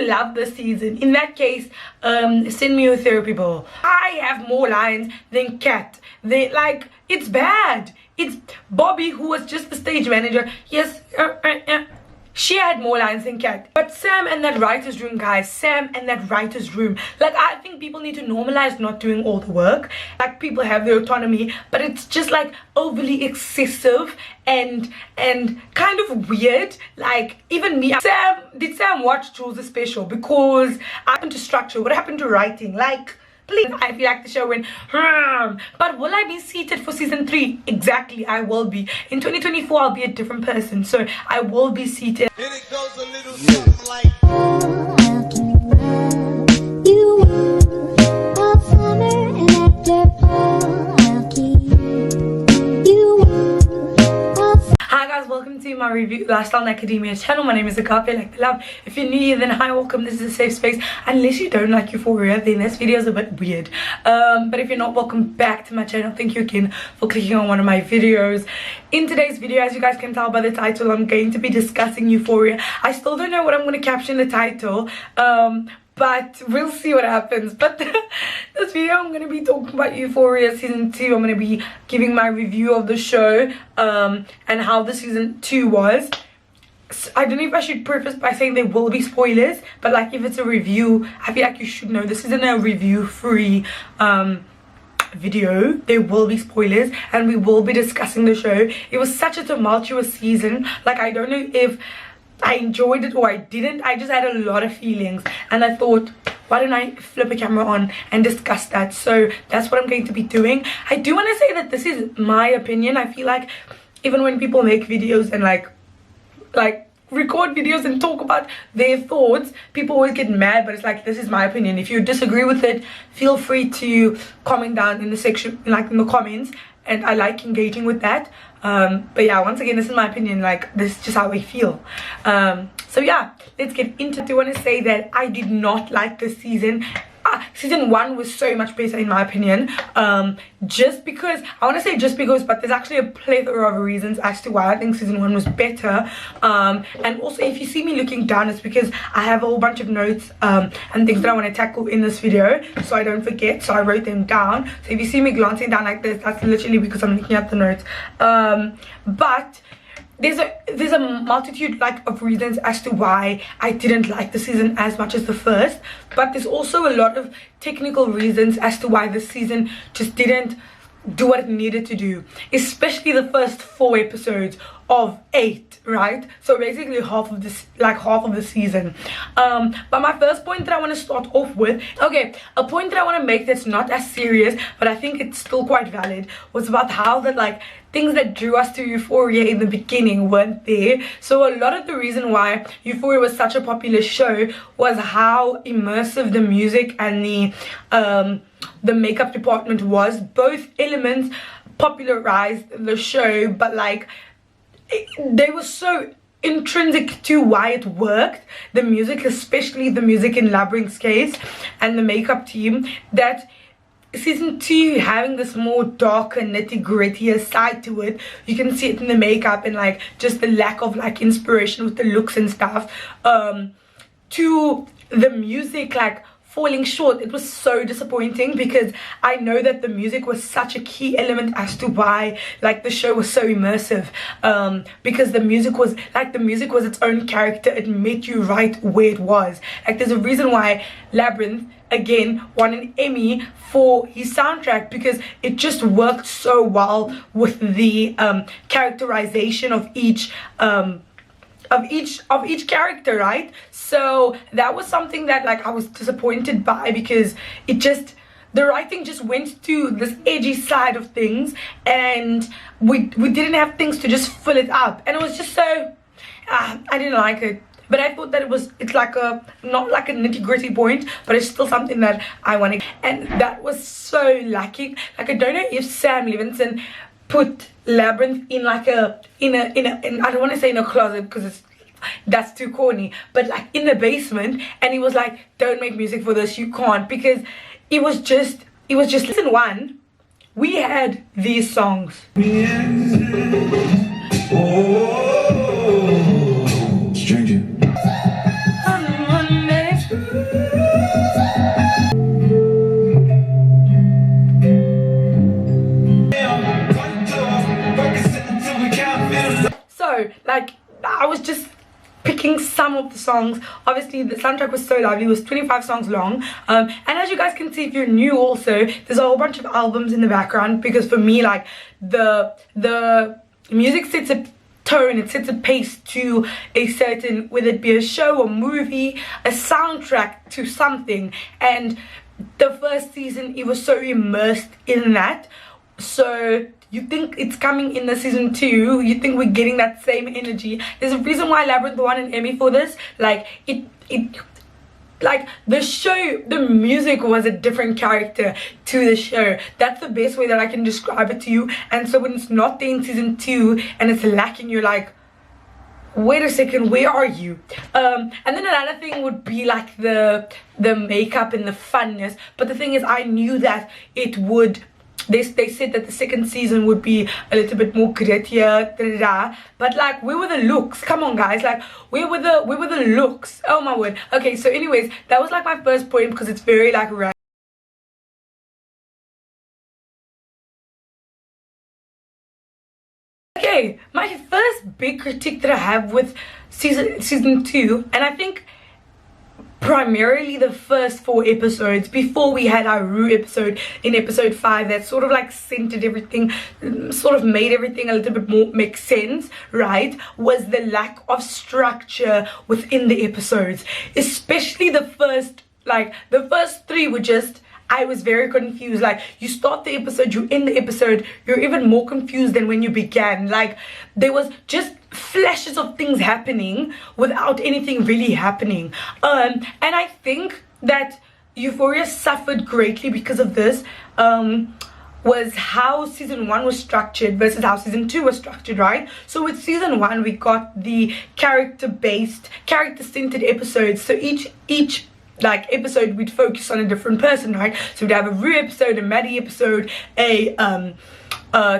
love this season, in that case, send me your therapy bill. I have more lines than Kat. They like, it's bad. It's Bobby, who was just the stage manager. Yes, she had more lines than Kat. But Sam and that writer's room, guys. Sam and that writer's room. Like, I think people need to normalize not doing all the work. Like, people have their autonomy, but it's just like overly excessive and kind of weird. Like, even me. Did Sam watch Jules' special? Because what happened to structure? What happened to writing? Like, please, I feel like the show went, but will I be seated for season 3? Exactly, I will be. In 2024, I'll be a different person, so I will be seated. And it goes a little something like, you all summer, and after fall, I'll keep you all. Hi guys, welcome to my review Lifestyle and Academia channel. My name is Agapé, like the love. If you're new here, then hi, welcome. This is a safe space. Unless you don't like Euphoria, then this video is a bit weird. But if you're not, welcome back to my channel. Thank you again for clicking on one of my videos. In today's video, as you guys can tell by the title, I'm going to be discussing Euphoria. I still don't know what I'm going to caption the title. But we'll see what happens. But this video, I'm going to be talking about Euphoria season 2. I'm going to be giving my review of the show and how the season 2 was. I don't know if I should preface by saying there will be spoilers, but like if it's a review, I feel like you should know this isn't a review free video. There will be spoilers and we will be discussing the show. It was such a tumultuous season. Like, I don't know if I enjoyed it or I didn't. I just had a lot of feelings and I thought, why don't I flip a camera on and discuss that? So that's what I'm going to be doing. I do want to say that this is my opinion. I feel like even when people make videos and like record videos and talk about their thoughts, people always get mad, but it's like, this is my opinion. If you disagree with it, feel free to comment down in the section, like in the comments, and I like engaging with that. But yeah, once again, this is my opinion. Like, this is just how I feel. So yeah, let's get into it. I do want to say that I did not like this season. Season 1 was so much better in my opinion. Just because, I want to say just because, but there's actually a plethora of reasons as to why I think season 1 was better. And also, if you see me looking down, it's because I have a whole bunch of notes and things that I want to tackle in this video, so I don't forget. So I wrote them down. So if you see me glancing down like this, that's literally because I'm looking at the notes. But there's a multitude of reasons as to why I didn't like the season as much as the first, but there's also a lot of technical reasons as to why the season just didn't do what it needed to do, especially the first 4 episodes of 8, right? So basically half of the season. But my first point that I want to start off with, okay, a point that I want to make that's not as serious, but I think it's still quite valid, was about how that things that drew us to Euphoria in the beginning weren't there. So a lot of the reason why Euphoria was such a popular show was how immersive the music and the makeup department was. Both elements popularized the show, but they were so intrinsic to why it worked, the music, especially the music in Labyrinth's case, and the makeup team, that season 2 having this more darker, nitty-grittier side to it. You can see it in the makeup and just the lack of inspiration with the looks and stuff, to the music falling short. It was so disappointing because I know that the music was such a key element as to why the show was so immersive, because the music was its own character. It met you right where it was. There's a reason why Labyrinth again won an Emmy for his soundtrack, because it just worked so well with the characterization of each character, right? So that was something that I was disappointed by, because the writing just went to this edgy side of things, and we didn't have things to just fill it up, and it was just so I didn't like it. But I thought that it's not like a nitty-gritty point, but it's still something that I wanted, and that was so lacking. I don't know if Sam Levinson put Labyrinth in I don't want to say in a closet because that's too corny, but in the basement, and he was like, don't make music for this, you can't, because it was just season 1 we had these songs. Stranger. I was just picking some of the songs. Obviously the soundtrack was so lovely. It was 25 songs long, and as you guys can see if you're new also, there's a whole bunch of albums in the background, because for me, like, the music sets a tone, it sets a pace to a certain, whether it be a show or movie, a soundtrack to something. And the first season, it was so immersed in that. So you think it's coming in the season 2, you think we're getting that same energy. There's a reason why Labyrinth won an Emmy for this. Like, like, the show, the music was a different character to the show. That's the best way that I can describe it to you. And so when it's not there in season 2 and it's lacking, you're like, wait a second, where are you? And then another thing would be like the makeup and the funness. But the thing is, I knew that it would, they said that the second season would be a little bit more grittier, but like, where were the looks? Come on guys, like, where were the looks? Oh my word. Okay, so anyways, that was like my first point, because it's very like right. Okay, my first big critique that I have with season 2, and I think primarily the first 4 episodes, before we had our Rue episode in episode 5 that sort of like centered everything, sort of made everything a little bit more make sense, right, was the lack of structure within the episodes. Especially the first 3 were just, I was very confused. Like, you start the episode, you end the episode, you're even more confused than when you began. Like, there was just flashes of things happening without anything really happening. And I think that Euphoria suffered greatly because of this. Was how season 1 was structured versus how season 2 was structured, right? So with season 1, we got the character-based, character-centered episodes. So each like episode, we'd focus on a different person, right? So we'd have a Rue episode, a Maddy episode, a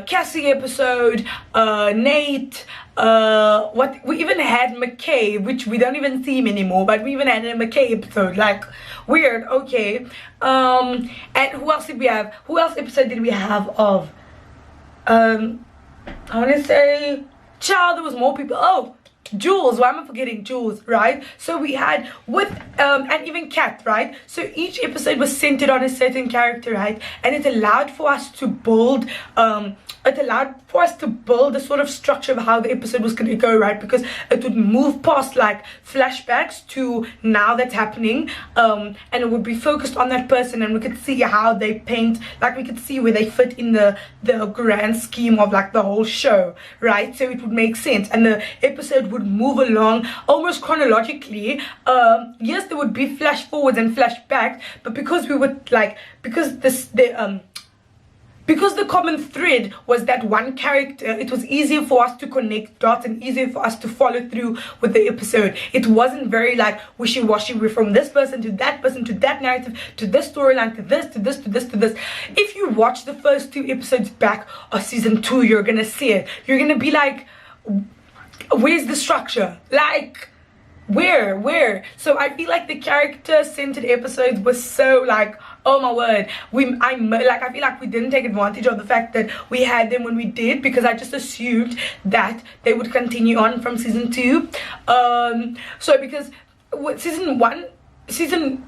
Cassie episode, Nate, what we even had McKay, which we don't even see him anymore, but we even had a McKay episode. Like, weird. Okay. And who else did we have? Who else episode did we have of? I want to say, child, there was more people. Oh, Jules, why am I forgetting Jules, right? So we had with and even Kat, right? So each episode was centered on a certain character, right? And it allowed for us to build a sort of structure of how the episode was going to go, right? Because it would move past like flashbacks to now that's happening, and it would be focused on that person, and we could see how they paint, like we could see where they fit in the grand scheme of like the whole show, right? So it would make sense, and the episode would move along almost chronologically. Yes, there would be flash forwards and flashbacks, but because we would like, because the common thread was that one character, it was easier for us to connect dots and easier for us to follow through with the episode. It wasn't very like wishy-washy. We're from this person to that person to that narrative to this storyline to this to this to this to this. If you watch the first 2 episodes back of season 2, you're gonna see it. You're gonna be like, where's the structure? Like, where? So I feel like the character-centered episodes were so like, oh my word, I feel like we didn't take advantage of the fact that we had them when we did, because I just assumed that they would continue on from season 2. So because with season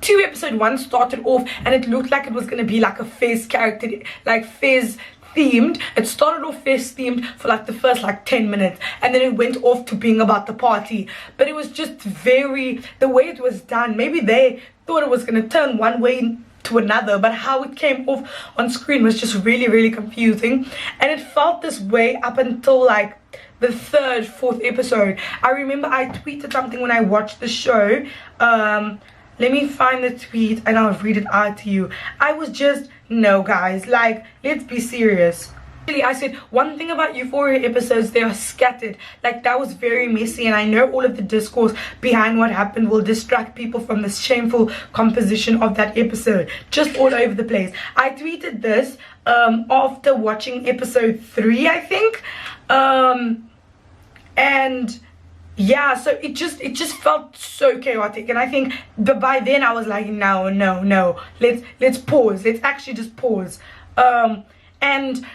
2 episode 1 started off and it looked like it was going to be like a Fez character, like Fez themed. It started off Fez themed for like the first like 10 minutes, and then it went off to being about the party. But it was just very, the way it was done, maybe they thought it was going to turn one way to another, but how it came off on screen was just really confusing. And it felt this way up until like the 3rd, 4th episode. I remember I tweeted something when I watched the show. Let me find the tweet and I'll read it out to you. I was just, no guys, like, let's be serious. I said one thing about Euphoria episodes, they are scattered. Like, that was very messy, and I know all of the discourse behind what happened will distract people from the shameful composition of that episode, just all over the place. I tweeted this after watching episode 3, I think, and yeah, so it just felt so chaotic. And I think by then I was like, no, let's pause, let's actually just pause. And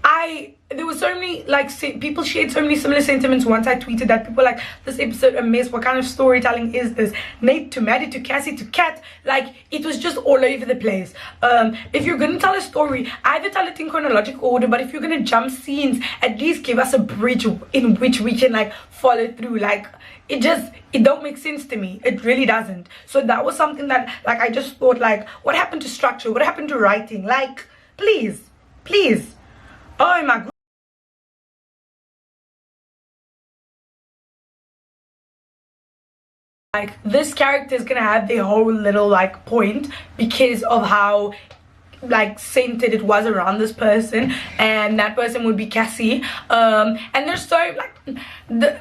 I there were so many like people shared so many similar sentiments. Once I tweeted that people were like, this episode a mess, what kind of storytelling is this? Nate to Maddy to Cassie to Kat, like it was just all over the place. If you're gonna tell a story, either tell it in chronological order, but if you're gonna jump scenes, at least give us a bridge in which we can like follow through. Like it don't make sense to me. It really doesn't. So that was something that like I just thought, like, what happened to structure? What happened to writing? Like, please, oh my god. Like this character is gonna have their whole little like point because of how like centered it was around this person, and that person would be Cassie. And they're so like the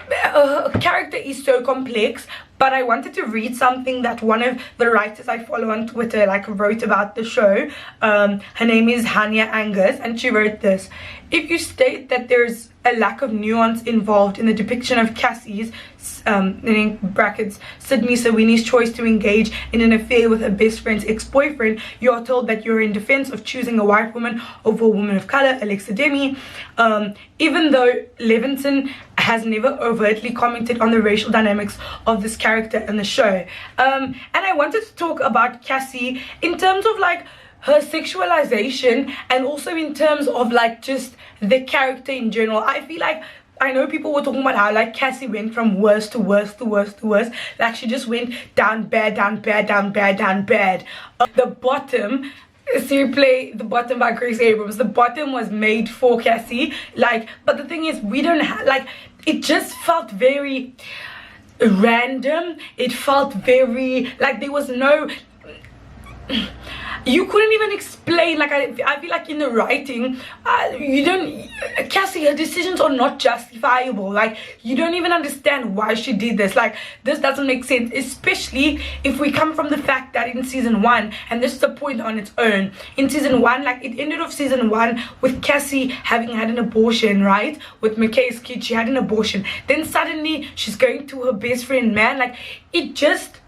character is so complex. But I wanted to read something that one of the writers I follow on Twitter like wrote about the show. Her name is Hania Angus, and she wrote this: if you state that there's a lack of nuance involved in the depiction of Cassie's in brackets Sydney Sawini's choice to engage in an affair with her best friend's ex-boyfriend, you are told that you're in defense of choosing a white woman over a woman of color, Alexa Demi. Even though Levinson has never overtly commented on the racial dynamics of this character in the show. And I wanted to talk about Cassie in terms of like her sexualization, and also in terms of like just the character in general. I feel like, I know people were talking about how like Cassie went from worse to worse to worse to worse. Like she just went down bad, down bad, down bad, down bad. The bottom, so you play The Bottom by Grace Abrams. The bottom was made for Cassie. Like, but the thing is, we don't have like, it just felt very random. It felt very like there was no, you couldn't even explain. Like I feel like in the writing, you don't, Cassie, her decisions are not justifiable. Like you don't even understand why she did this. Like this doesn't make sense, especially if we come from the fact that in season 1, and this is a point on its own, in season 1, like it ended off season 1 with Cassie having had an abortion, right? With McKay's kid, she had an abortion. Then suddenly she's going to her best friend, man. Like it just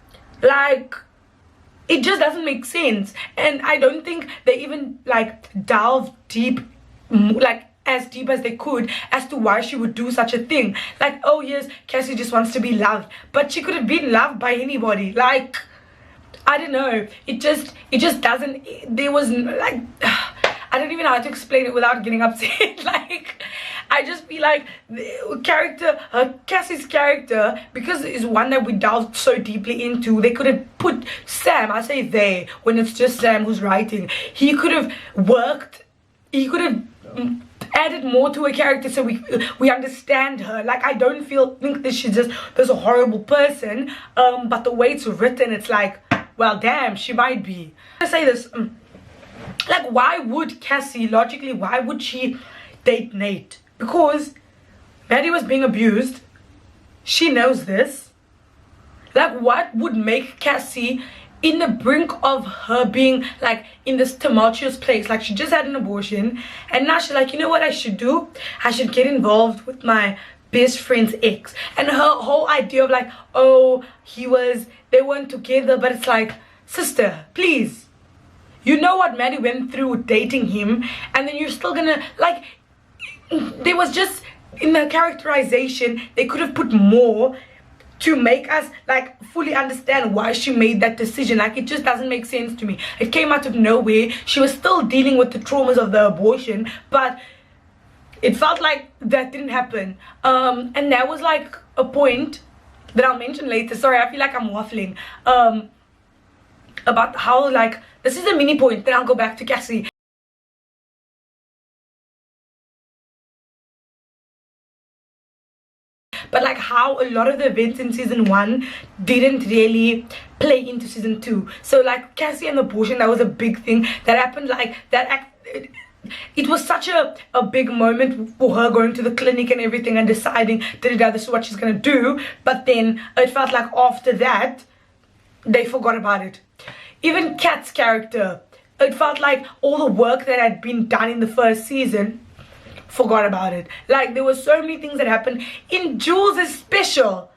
doesn't make sense. And I don't think they even like delve deep, like as deep as they could, as to why she would do such a thing. Like, oh yes, Cassie just wants to be loved, but she could have been loved by anybody. Like, I don't know, it just doesn't, there was like, I don't even know how to explain it without getting upset. Like, I just feel like the character, Cassie's character, because it's one that we delved so deeply into, they could have put Sam, I say they, when it's just Sam who's writing, he could have worked, he could have added more to her character so we understand her. Like, I don't think that she's just this horrible person, but the way it's written, it's like, well, damn, she might be. I say this, like, why would Cassie, logically, why would she date Nate? Because Maddy was being abused. She knows this. Like, what would make Cassie in the brink of her being like in this tumultuous place? Like, she just had an abortion, and now she's like, you know what I should do? I should get involved with my best friend's ex. And her whole idea of like, oh, they weren't together, but it's like, sister, please. You know what Maddy went through dating him, and then you're still gonna like, there was just, in the characterization, they could have put more to make us like fully understand why she made that decision. Like, it just doesn't make sense to me. It came out of nowhere. She was still dealing with the traumas of the abortion, but it felt like that didn't happen. And that was like a point that I'll mention later. Sorry, I feel like I'm waffling about how, like, this is a mini point, then I'll go back to Cassie. But like how a lot of the events in season 1 didn't really play into season 2. So like Cassie and the abortion, that was a big thing that happened. Like that it was such a big moment for her going to the clinic and everything and deciding this is what she's gonna do. But then it felt like after that they forgot about it. Even Kat's character, it felt like all the work that had been done in the first season, forgot about it. Like, there were so many things that happened in Jules' special.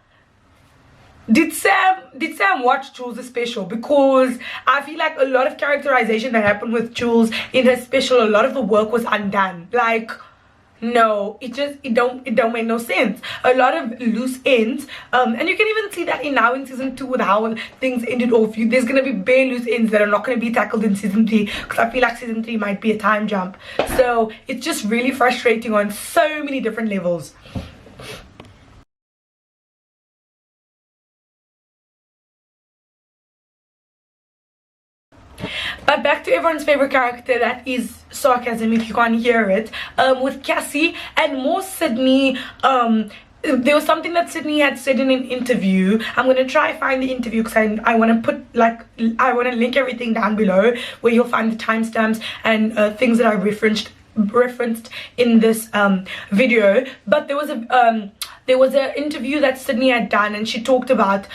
Did Sam watch Jules' special? Because I feel like a lot of characterization that happened with Jules in her special, a lot of the work was undone. Like no, it don't make no sense. A lot of loose ends, and you can even see that now in season 2 with how things ended off. There's gonna be bare loose ends that are not gonna be tackled in season 3, because I feel like season 3 might be a time jump. So it's just really frustrating on so many different levels. But back to everyone's favorite character, that is sarcasm if you can't hear it, with Cassie and more Sydney. There was something that Sydney had said in an interview. I'm gonna try find the interview because I want to put I want to link everything down below where you'll find the timestamps and things that I referenced in this video. But there was a interview that Sydney had done, and she talked about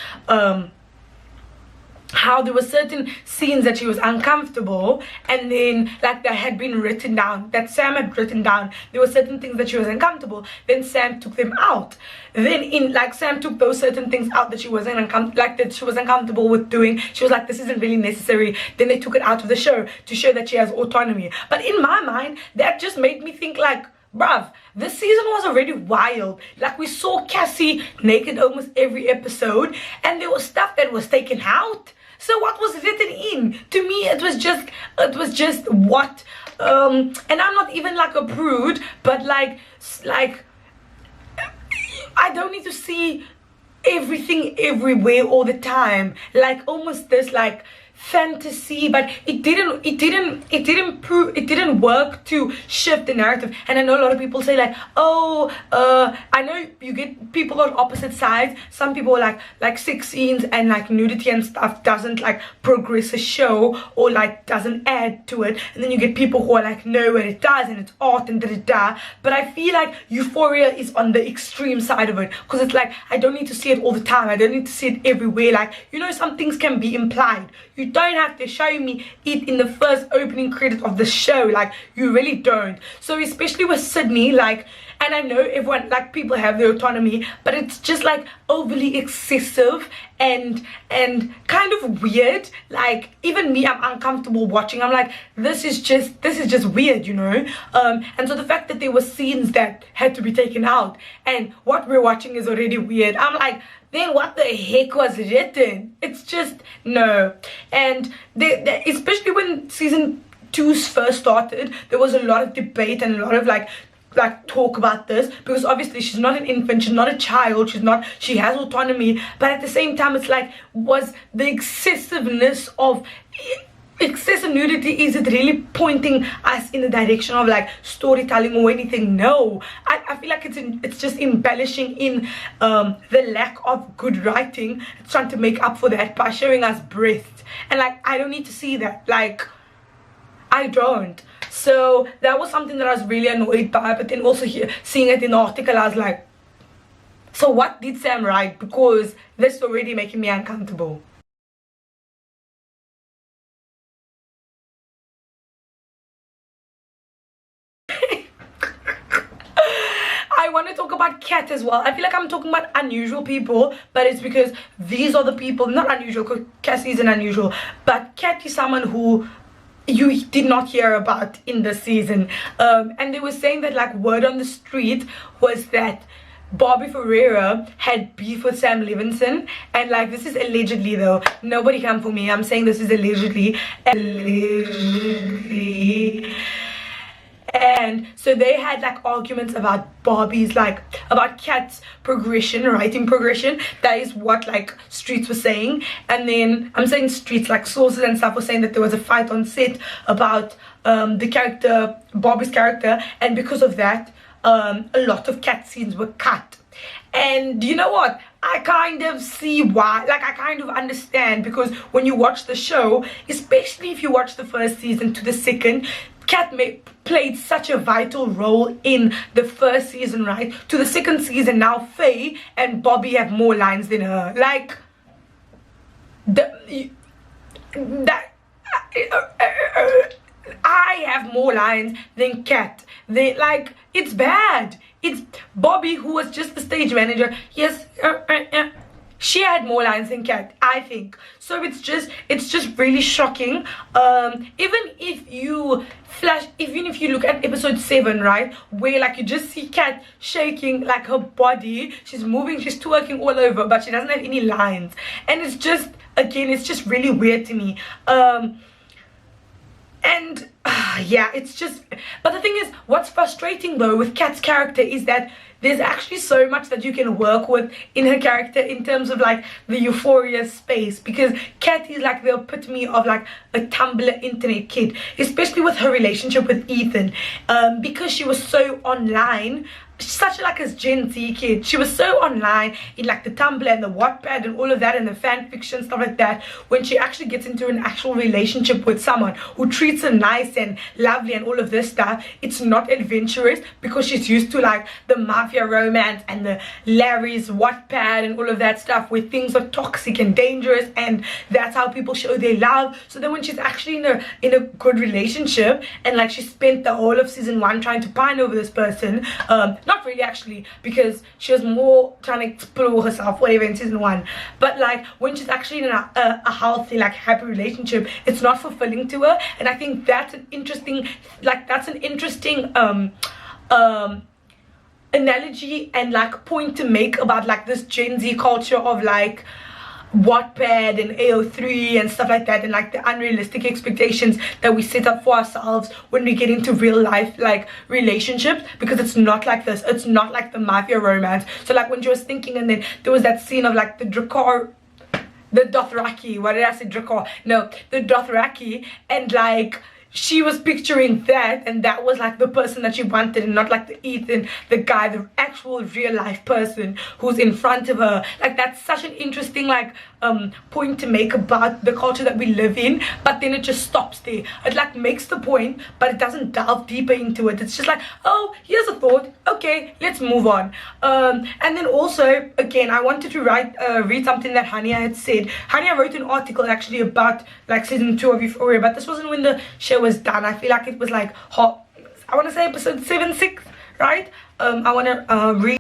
how there were certain scenes that she was uncomfortable, and then like that had been written down, that Sam had written down. There were certain things that she was uncomfortable, then Sam took them out. Then Sam took those certain things out that she wasn't uncomfortable with doing. She was like, this isn't really necessary. Then they took it out of the show to show that she has autonomy. But in my mind, that just made me think like, bruv, this season was already wild. Like, we saw Cassie naked almost every episode, and there was stuff that was taken out. So what was written in? To me, it was just what, and I'm not even like a prude, but like I don't need to see everything everywhere all the time. Like almost this like fantasy, but it didn't work to shift the narrative. And I know a lot of people say like, oh, I know you get people on opposite sides. Some people are like sex scenes and like nudity and stuff doesn't like progress a show or like doesn't add to it, and then you get people who are like, no, and it does, and it's art and da. But I feel like Euphoria is on the extreme side of it, because it's like I don't need to see it all the time. I don't need to see it everywhere. Like, you know, some things can be implied. You don't have to show me it in the first opening credit of the show. Like, you really don't. So especially with Sydney, like, and I know everyone, like, people have their autonomy, but it's just like overly excessive and kind of weird. Like, even me, I'm uncomfortable watching. I'm like, this is just weird, you know. And so the fact that there were scenes that had to be taken out and what we're watching is already weird, I'm like, then what the heck was written? It's just no. And especially when season 2 first started, there was a lot of debate and a lot of like talk about this, because obviously she's not an infant, she's not a child, she has autonomy, but at the same time it's like, was the excessiveness of excessive nudity, is it really pointing us in the direction of like storytelling or anything? No, I feel like it's just embellishing in the lack of good writing. It's trying to make up for that by showing us breasts, and like, I don't need to see that. Like, I don't. So that was something that I was really annoyed by. But then also seeing it in the article, I was like, so what did Sam write? Because this is already making me uncomfortable. I want to talk about Kat as well. I feel like I'm talking about unusual people, but it's because these are the people, not unusual, because Cassie isn't unusual, but Kat is someone who you did not hear about in the season. And they were saying that like word on the street was that Bobby Ferreira had beef with Sam Levinson, and like, this is allegedly though, nobody come for me, I'm saying this is allegedly. And so they had like arguments about Bobby's, like about Kat's progression, writing progression. That is what like streets were saying. And then I'm saying streets, like sources and stuff were saying that there was a fight on set about the character, Bobby's character, and because of that a lot of Kat scenes were cut. And you know what, I kind of see why, like I kind of understand, because when you watch the show, especially if you watch the first season to the second, Kat played such a vital role in the first season, right? To the second season, now Faye and Bobby have more lines than her. Like, I have more lines than Kat. They like, it's bad. It's Bobby, who was just the stage manager. Yes, she had more lines than Cat, I think. So it's just really shocking. Even if you look at episode 7, right, where like you just see Cat shaking like her body, she's moving, she's twerking all over, but she doesn't have any lines, and it's just, again, it's just really weird to me. And yeah, it's just, but the thing is, what's frustrating though with Kat's character is that there's actually so much that you can work with in her character in terms of like the Euphoria space, because Kat is like the epitome of like a Tumblr internet kid, especially with her relationship with Ethan, because she was so online. Such like a Gen Z kid, she was so online in like the Tumblr and the Wattpad and all of that and the fan fiction stuff like that. When she actually gets into an actual relationship with someone who treats her nice and lovely and all of this stuff, it's not adventurous, because she's used to like the mafia romance and the Larry's Wattpad and all of that stuff where things are toxic and dangerous, and that's how people show their love. So then when she's actually in a good relationship, and like she spent the whole of season 1 trying to pine over this person, not really actually, because she was more trying to explore herself, whatever, in season 1, but like when she's actually in a healthy, like happy relationship, it's not fulfilling to her. And I think that's an interesting, analogy and like point to make about like this Gen Z culture of like Wattpad and AO3 and stuff like that, and like the unrealistic expectations that we set up for ourselves when we get into real life like relationships, because it's not like this. It's not like the mafia romance. So like when she was thinking, and then there was that scene of like the Dothraki, what did I say, Drakkar? No, the Dothraki, and like she was picturing that, and that was like the person that she wanted, and not like the Ethan, the guy, the actual real life person who's in front of her. Like that's such an interesting like point to make about the culture that we live in, but then it just stops there. It like makes the point, but it doesn't delve deeper into it. It's just like, oh, here's a thought, okay, let's move on. And then also, again, I wanted to read something that Hania had said. Hania wrote an article actually about like season 2 of Euphoria, but this wasn't when the show was done. I feel like it was like hot, I want to say episode 7-6, right? I want to read.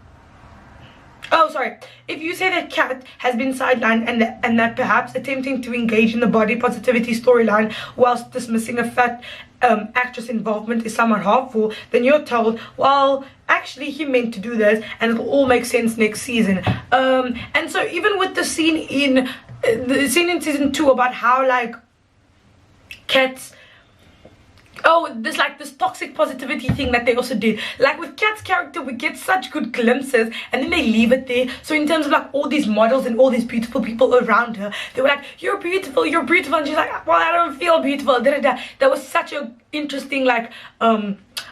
Oh, sorry. If you say that Kat has been sidelined and that perhaps attempting to engage in the body positivity storyline whilst dismissing a fat actress involvement is somewhat harmful, then you're told, well, actually he meant to do this and it'll all make sense next season. And so even with the scene in season 2 about how like Kat's this toxic positivity thing that they also did, like with Kat's character, we get such good glimpses and then they leave it there. So in terms of like all these models and all these beautiful people around her, they were like, you're beautiful, and she's like, well, I don't feel beautiful, That was such a interesting like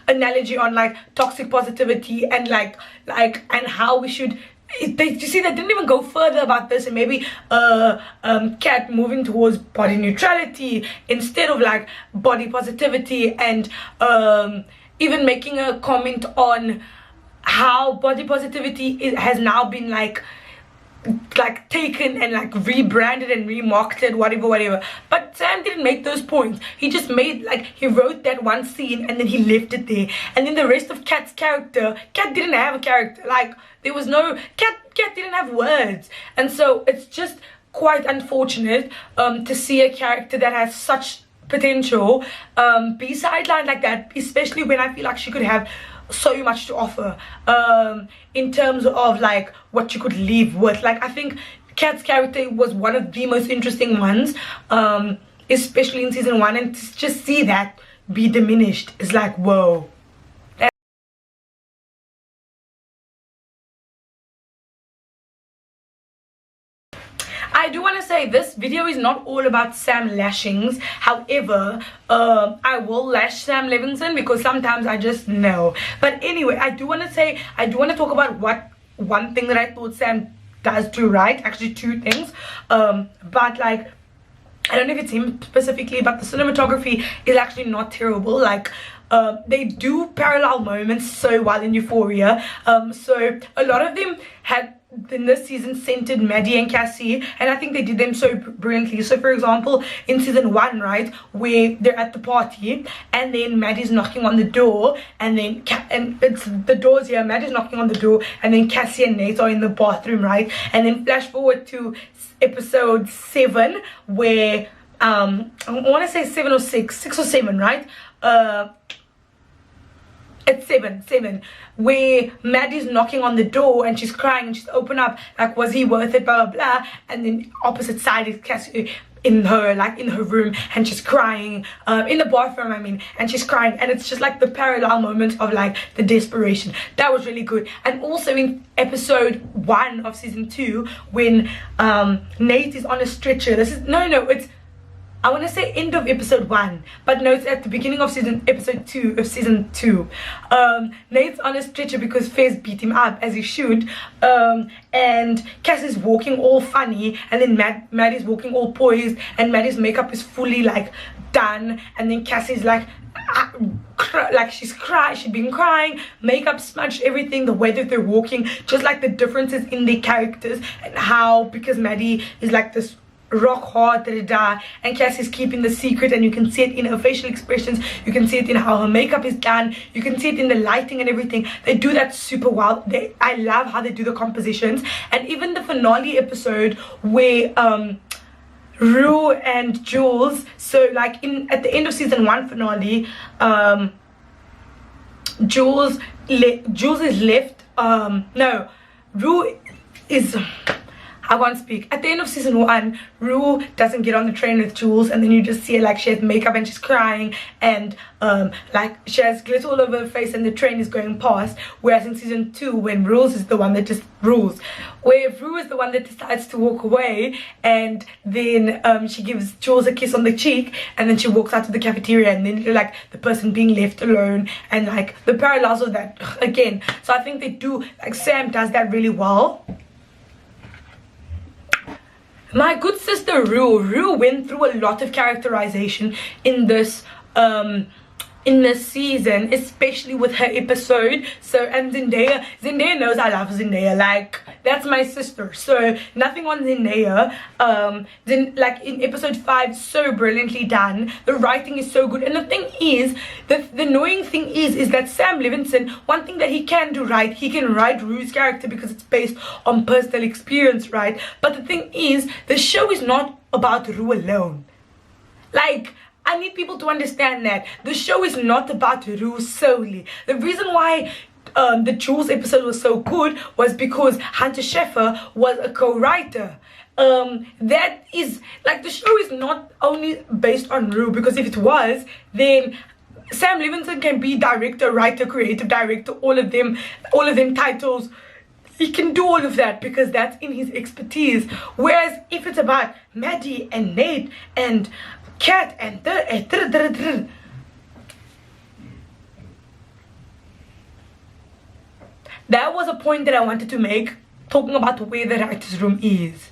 analogy on like toxic positivity and like and how we should. You see, they didn't even go further about this, and maybe Kat moving towards body neutrality instead of like body positivity, and even making a comment on how body positivity has now been like taken and like rebranded and remarketed, whatever. But Sam didn't make those points. He just made like, he wrote that one scene and then he left it there. And then the rest of Kat's character, Kat didn't have a character. Like there was no Kat didn't have words. And so it's just quite unfortunate to see a character that has such potential be sidelined like that, especially when I feel like she could have so much to offer in terms of like what you could leave with. Like I think Kat's character was one of the most interesting ones, especially in season 1, and to just see that be diminished is like, whoa. I do want to say this video is not all about Sam lashings. However, I will lash Sam Levinson because sometimes I just know. But anyway, I do want to talk about one thing that I thought Sam does do right. Actually 2 things. But like, I don't know if it's him specifically, but the cinematography is actually not terrible. Like they do parallel moments so well in Euphoria. So a lot of them had in this season centered Maddy and Cassie, and I think they did them so brilliantly. So for example, in season 1, right, where they're at the party and then Maddy's knocking on the door, and then it's the doors here, Maddy's knocking on the door, and then Cassie and Nate are in the bathroom, right? And then flash forward to episode 7 where I want to say 7 or 6 or 7, right? It's 7 where Maddy's knocking on the door and she's crying and she's open up like, was he worth it, blah blah blah, and then opposite side is Cassie in her room and she's crying, in the bathroom I mean, and she's crying, and it's just like the parallel moment of like the desperation. That was really good. And also in episode 1 of season 2 when Nate is on a stretcher, this is it's I want to say end of episode 1, but no, it's at the beginning of episode 2 of season 2. Nate's on a stretcher because Fez beat him up, as he should, and Cassie's walking all funny, and then Maddy's walking all poised, and Maddy's makeup is fully like done, and then Cassie's like she's been crying, makeup smudged, everything, the way that they're walking, just like the differences in their characters, and how, because Maddy is like this rock hard, and Cassie's keeping the secret, and you can see it in her facial expressions, you can see it in how her makeup is done, you can see it in the lighting and everything. They do that super well. I love how they do the compositions. And even the finale episode where Rue and Jules, so like at the end of season 1 finale, Jules is left, no, Rue is, I can't speak. At the end of season 1, Rue doesn't get on the train with Jules, and then you just see her like she has makeup and she's crying, and like she has glitter all over her face, and the train is going past. Whereas in season 2, when Rue is the one that just rules, where Rue is the one that decides to walk away, and then she gives Jules a kiss on the cheek, and then she walks out to the cafeteria, and then like the person being left alone, and like the parallels of that again. So I think they do, like Sam does that really well. My good sister Rue went through a lot of characterization in this season, especially with her episode. So, and Zendaya knows I love Zendaya, like that's my sister, so nothing on Zendaya. Then like in episode 5, so brilliantly done, the writing is so good. And the thing is, the annoying thing is that Sam Levinson, one thing that he can do right, he can write Rue's character because it's based on personal experience, right? But the thing is, the show is not about Rue alone. Like, I need people to understand that the show is not about Rue solely. The reason why the Jules episode was so good was because Hunter Schafer was a co-writer. That is, like, the show is not only based on Rue, because if it was, then Sam Levinson can be director, writer, creative director, all of them titles. He can do all of that because that's in his expertise. Whereas if it's about Maddy and Nate and Cat and that was a point that I wanted to make, talking about where the writer's room is.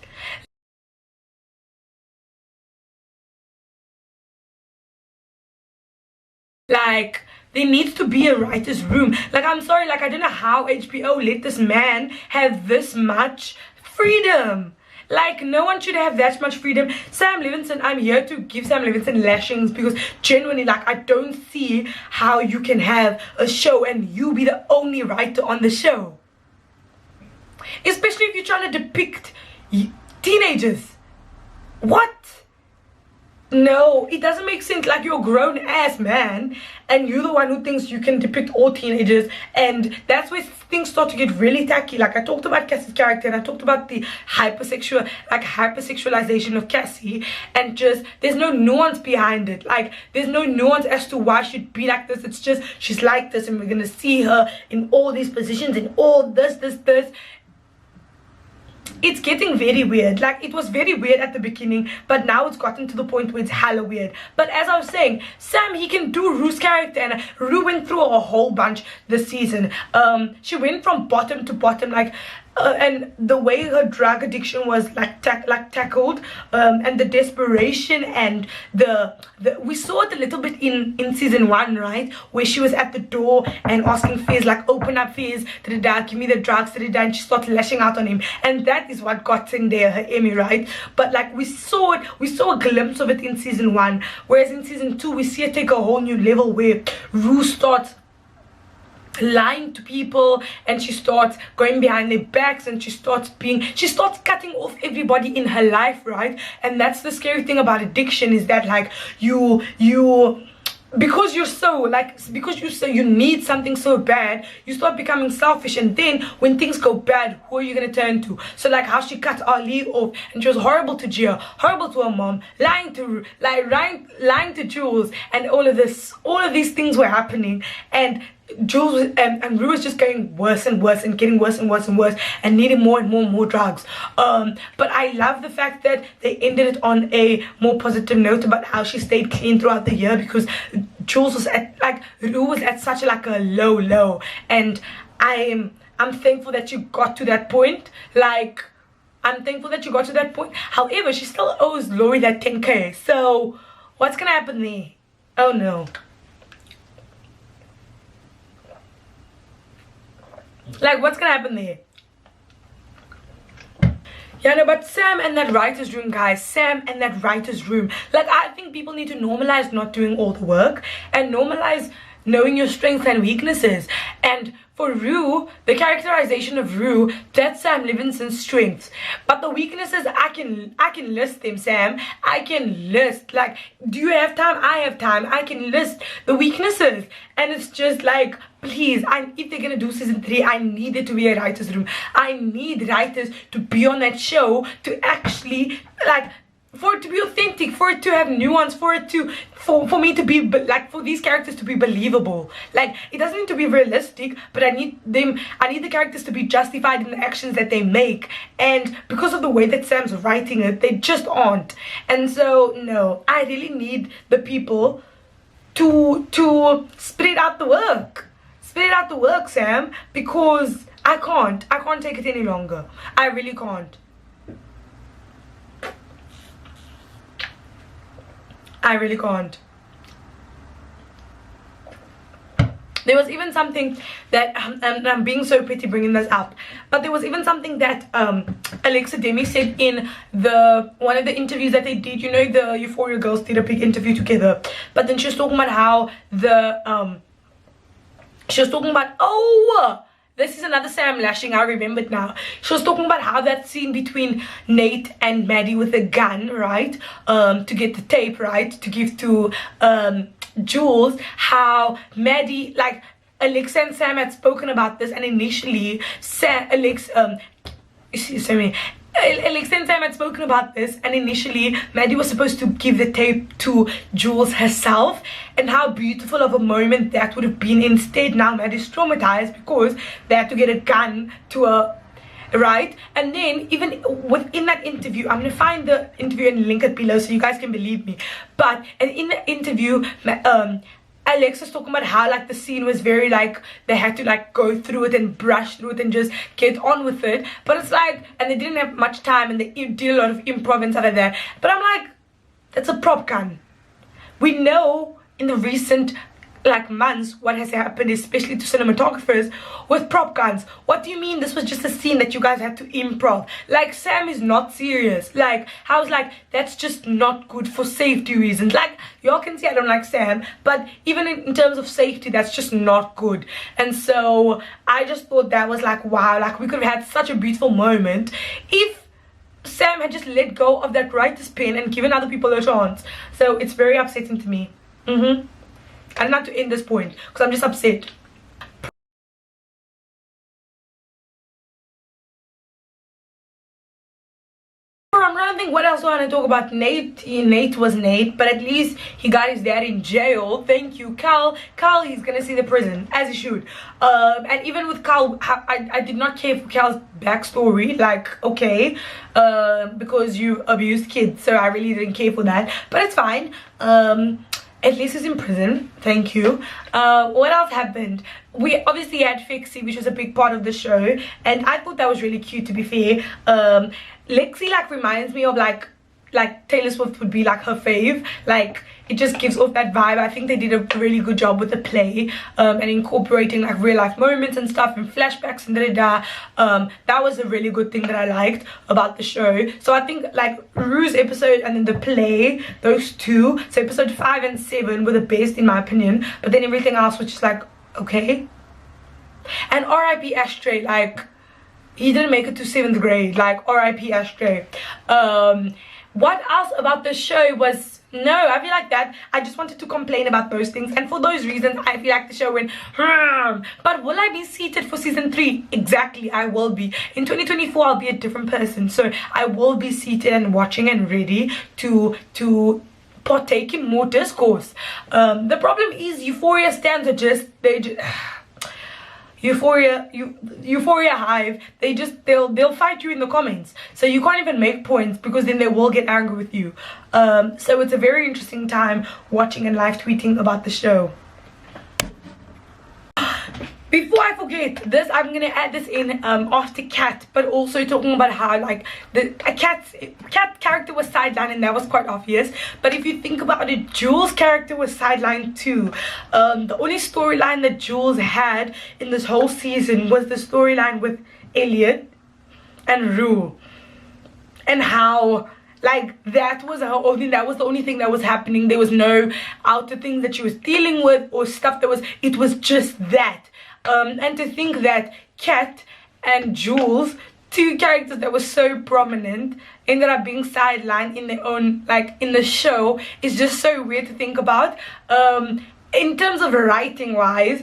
Like, there needs to be a writer's room. Like, I'm sorry, like, I don't know how HBO let this man have this much freedom. Like, no one should have that much freedom. Sam Levinson, I'm here to give Sam Levinson lashings, because genuinely, like, I don't see how you can have a show and you be the only writer on the show. Especially if you're trying to depict teenagers. What? No, it doesn't make sense. Like, you're a grown ass man and you're the one who thinks you can depict all teenagers, and that's where things start to get really tacky. Like, I talked about Cassie's character, and I talked about the hypersexualization of Cassie, and just there's no nuance behind it. Like, there's no nuance as to why she'd be like this. It's just she's like this, and we're gonna see her in all these positions, in all this. It's getting very weird. Like, it was very weird at the beginning, but now it's gotten to the point where it's hella weird. But as I was saying, Sam, he can do Rue's character, and Rue went through a whole bunch this season. She went from bottom to bottom. Like, and the way her drug addiction was like tackled, and the desperation, and the we saw it a little bit in season 1, right, where she was at the door and asking Fizz, like, open up, Fizz, give me the drugs, and she started lashing out on him, and that is what got Zendaya her Emmy, right? But like we saw a glimpse of it in season 1, whereas in season 2 we see it take a whole new level where Rue starts lying to people, and she starts going behind their backs, and she starts cutting off everybody in her life, right? And that's the scary thing about addiction, is that like you because you need something so bad, you start becoming selfish, and then when things go bad, who are you gonna turn to? So like how she cut Ali off, and she was horrible to Gia, horrible to her mom, lying to Jules, and all of these things were happening, and Jules was, and Rue was just getting worse and worse, and getting worse and worse and worse, and needing more and more drugs. But I love the fact that they ended it on a more positive note about how she stayed clean throughout the year, because Jules was at Rue was at such like a low, and I'm thankful that you got to that point. Like, I'm thankful that you got to that point. However, she still owes Lori that 10k. So what's gonna happen there? Oh no. Like, what's gonna happen there? Yeah, no, but Sam and that writer's room, guys. Sam and that writer's room. Like, I think people need to normalize not doing all the work, and normalize knowing your strengths and weaknesses. And for Rue, the characterization of Rue, that's Sam Levinson's strengths. But the weaknesses, I can list them, Sam. I can list, like, do you have time? I have time. I can list the weaknesses. And it's just like, please, if they're gonna do season 3, I need it to be a writer's room. I need writers to be on that show to actually, like, for it to be authentic, for it to have nuance, for me to be, like, for these characters to be believable. Like, it doesn't need to be realistic, but I need the characters to be justified in the actions that they make, and because of the way that Sam's writing it, they just aren't. And so no, I really need the people to spread out the work, Sam, because I can't take it any longer. I really can't. I really can't. There was even something that, and I'm being so petty bringing this up, but there was even something that Alexa Demi said in one of the interviews that they did. You know, the Euphoria girls did a big interview together, but then she was talking about how this is another Sam lashing, I remembered now. She was talking about how that scene between Nate and Maddy with a gun, right, to get the tape, right, to give to Jules, how Maddy, like, Alexa and Sam had spoken about this, and initially Alexa and Sam had spoken about this, and initially Maddy was supposed to give the tape to Jules herself, and how beautiful of a moment that would have been. Instead, now Maddy's traumatized because they had to get a gun to her, right? And then even within that interview, I'm gonna find the interview and link it below so you guys can believe me, but in the interview, Alexa's talking about how, like, the scene was very, like, they had to, like, go through it and brush through it and just get on with it, but it's like, and they didn't have much time, and they did a lot of improv and stuff like that. But I'm like, that's a prop gun. We know in the recent, like, months what has happened, especially to cinematographers, with prop guns. What do you mean this was just a scene that you guys had to improv? Like, Sam is not serious. Like, I was like, that's just not good for safety reasons. Like, y'all can see I don't like Sam, but even in terms of safety, that's just not good. And so I just thought that was like, wow, like, we could have had such a beautiful moment if Sam had just let go of that writer's pen and given other people a chance. So it's very upsetting to me. I don't have to end this point because I'm just upset. I'm trying to think what else I want to talk about. Nate was Nate, but at least he got his dad in jail. Thank you, Cal. He's gonna see the prison, as he should. And even with Cal, I did not care for Cal's backstory. Like, okay, because you abused kids, so I really didn't care for that. But it's fine. At least he's in prison, thank you. What else happened? We obviously had Fixie, which was a big part of the show, and I thought that was really cute, to be fair. Lexi like reminds me of like Taylor Swift would be like her fave. Like, it just gives off that vibe. I think they did a really good job with the play, and incorporating like real life moments and stuff and flashbacks and that was a really good thing that I liked about the show. So I think like Rue's episode and then the play, those two, so episode 5 and 7 were the best in my opinion, but then everything else was just like okay. And RIP Ashtray, like he didn't make it to 7th grade, like RIP Ashtray. What else about the show was, no, I feel like that I just wanted to complain about those things, and for those reasons I feel like the show went but will I be seated for season 3? Exactly, I will be. In 2024 I'll be a different person, so I will be seated and watching and ready to partake in more discourse. The problem is Euphoria stands are just, Euphoria Hive, they'll fight you in the comments, so you can't even make points because then they will get angry with you. So it's a very interesting time watching and live tweeting about the show. Before I forget this, I'm gonna add this in after Cat, but also talking about how like the Cat character was sidelined, and that was quite obvious. But if you think about it, Jules' character was sidelined too. The only storyline that Jules had in this whole season was the storyline with Elliot and Rue, and how like that was her only, that was the only thing that was happening. There was no outer things that she was dealing with or stuff that was, it was just that. And to think that Kat and Jules, two characters that were so prominent, ended up being sidelined in their own, like in the show, is just so weird to think about. In terms of writing wise,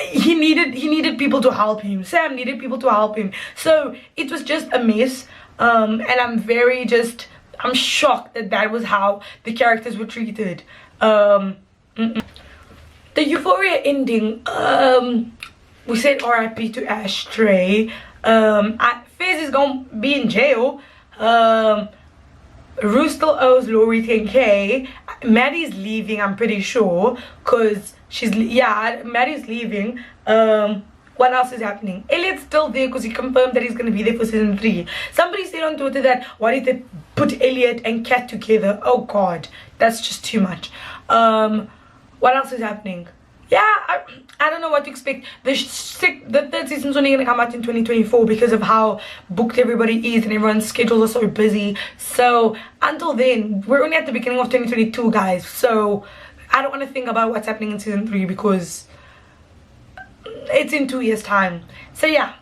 he needed people to help him. Sam needed people to help him, so it was just a mess. And I'm shocked that that was how the characters were treated. The Euphoria ending, we said RIP to Ashtray. Fizz is gonna be in jail. Rue still owes Lori 10k. Maddy's leaving, I'm pretty sure, because Maddy's leaving. What else is happening? Elliot's still there because he confirmed that he's going to be there for season 3. Somebody said on Twitter that why did they put Elliot and Kat together? Oh god, that's just too much. What else is happening? Yeah, I don't know what to expect. The third season's only going to come out in 2024 because of how booked everybody is and everyone's schedules are so busy. So until then, we're only at the beginning of 2022, guys. So I don't want to think about what's happening in season 3 because it's in 2 years time. So yeah,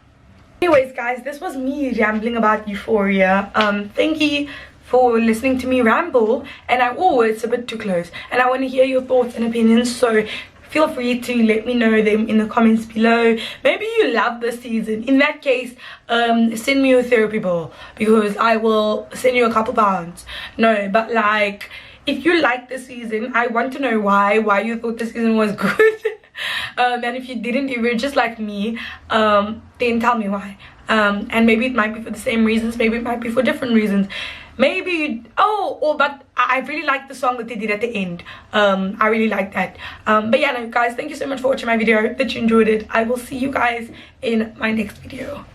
anyways guys, this was me rambling about Euphoria. Thank you for listening to me ramble, and it's a bit too close, and I want to hear your thoughts and opinions, so feel free to let me know them in the comments below. Maybe you love this season. In that case, send me your therapy bill because I will send you a couple pounds. No, but like, if you like this season, I want to know why you thought this season was good. And if you didn't, if you're just like me, then tell me why. And maybe it might be for the same reasons, maybe it might be for different reasons. Maybe but I really like the song that they did at the end. I really like that. But yeah, no guys, thank you so much for watching my video. I hope that you enjoyed it. I will see you guys in my next video.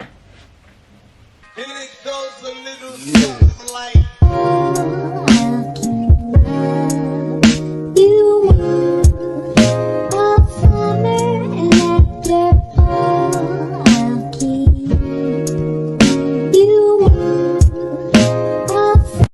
And it goes a little